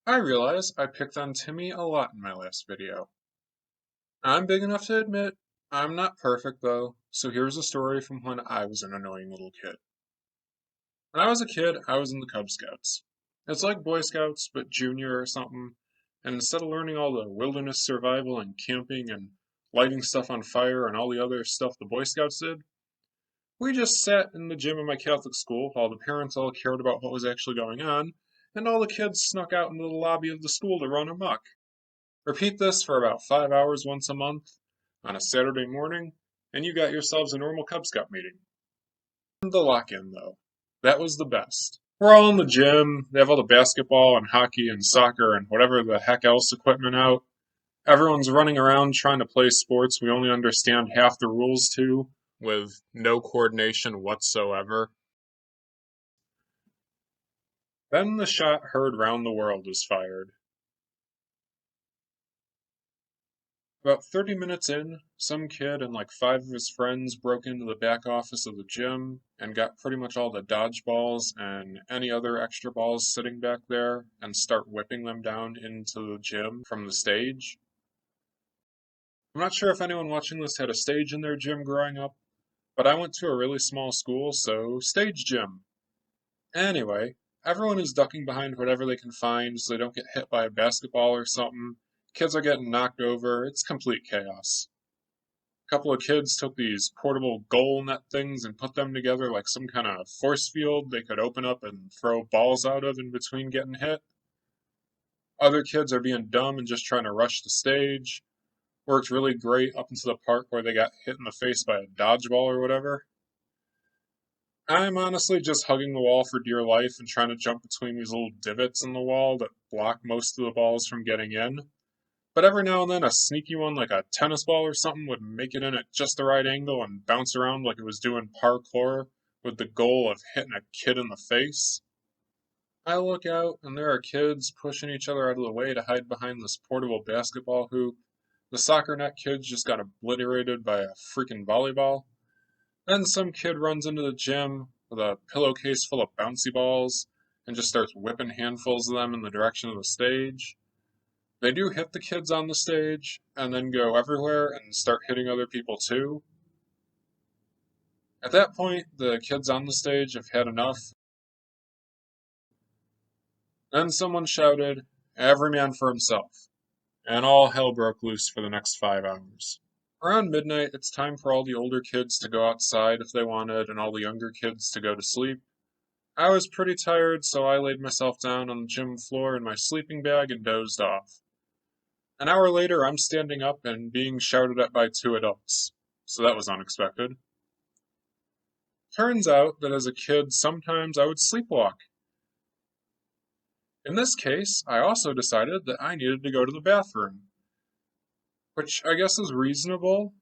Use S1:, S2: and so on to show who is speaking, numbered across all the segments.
S1: I realize I picked on Timmy a lot in my last video. I'm big enough to admit I'm not perfect though, so here's a story from when I was an annoying little kid. When I was a kid, I was in the Cub Scouts. It's like Boy Scouts, but junior or something, and instead of learning all the wilderness survival and camping and lighting stuff on fire and all the other stuff the Boy Scouts did, we just sat in the gym of my Catholic school while the parents all cared about what was actually going on, and all the kids snuck out into the lobby of the school to run amok. Repeat this for about 5 hours once a month on a Saturday morning, and you got yourselves a normal Cub Scout meeting. The lock-in, though. That was the best. We're all in the gym, they have all the basketball and hockey and soccer and whatever the heck else equipment out. Everyone's running around trying to play sports we only understand half the rules to, with no coordination whatsoever. Then the shot heard round the world is fired. About 30 minutes in, some kid and like five of his friends broke into the back office of the gym and got pretty much all the dodgeballs and any other extra balls sitting back there and start whipping them down into the gym from the stage. I'm not sure if anyone watching this had a stage in their gym growing up, but I went to a really small school, so stage gym. Anyway, everyone is ducking behind whatever they can find so they don't get hit by a basketball or something. Kids are getting knocked over. It's complete chaos. A couple of kids took these portable goal net things and put them together like some kind of force field they could open up and throw balls out of in between getting hit. Other kids are being dumb and just trying to rush the stage. Worked really great up until the part where they got hit in the face by a dodgeball or whatever. I'm honestly just hugging the wall for dear life and trying to jump between these little divots in the wall that block most of the balls from getting in. But every now and then a sneaky one like a tennis ball or something would make it in at just the right angle and bounce around like it was doing parkour with the goal of hitting a kid in the face. I look out and there are kids pushing each other out of the way to hide behind this portable basketball hoop. The soccer net kids just got obliterated by a freaking volleyball. Then some kid runs into the gym with a pillowcase full of bouncy balls and just starts whipping handfuls of them in the direction of the stage. They do hit the kids on the stage and then go everywhere and start hitting other people too. At that point, the kids on the stage have had enough. Then someone shouted, "Every man for himself," and all hell broke loose for the next 5 hours. Around midnight, it's time for all the older kids to go outside if they wanted and all the younger kids to go to sleep. I was pretty tired, so I laid myself down on the gym floor in my sleeping bag and dozed off. An hour later, I'm standing up and being shouted at by two adults, so that was unexpected. Turns out that as a kid, sometimes I would sleepwalk. In this case, I also decided that I needed to go to the bathroom, which I guess is reasonable,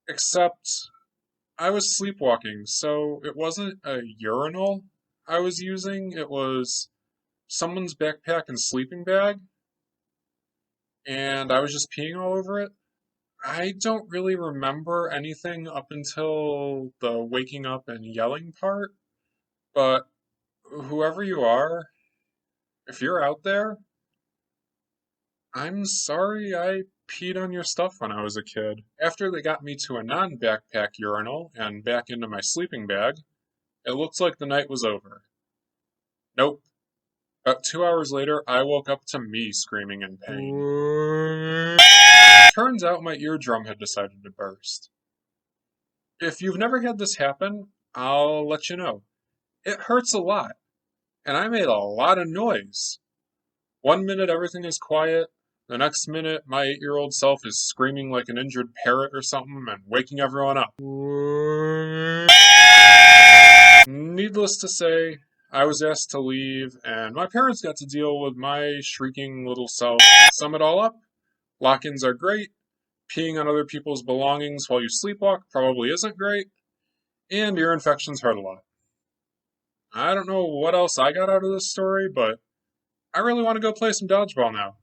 S1: except I was sleepwalking, so it wasn't a urinal I was using, it was someone's backpack and sleeping bag, and I was just peeing all over it. I don't really remember anything up until the waking up and yelling part, but whoever you are, if you're out there, I'm sorry I peed on your stuff when I was a kid. After they got me to a non-backpack urinal and back into my sleeping bag, it looked like the night was over. Nope. About 2 hours later, I woke up to me screaming in pain. Turns out my eardrum had decided to burst. If you've never had this happen, I'll let you know. It hurts a lot, and I made a lot of noise. 1 minute everything is quiet, the next minute my 8-year-old self is screaming like an injured parrot or something and waking everyone up. Needless to say, I was asked to leave, and my parents got to deal with my shrieking little self. Sum it all up, lock-ins are great, peeing on other people's belongings while you sleepwalk probably isn't great, and ear infections hurt a lot. I don't know what else I got out of this story, but I really want to go play some dodgeball now.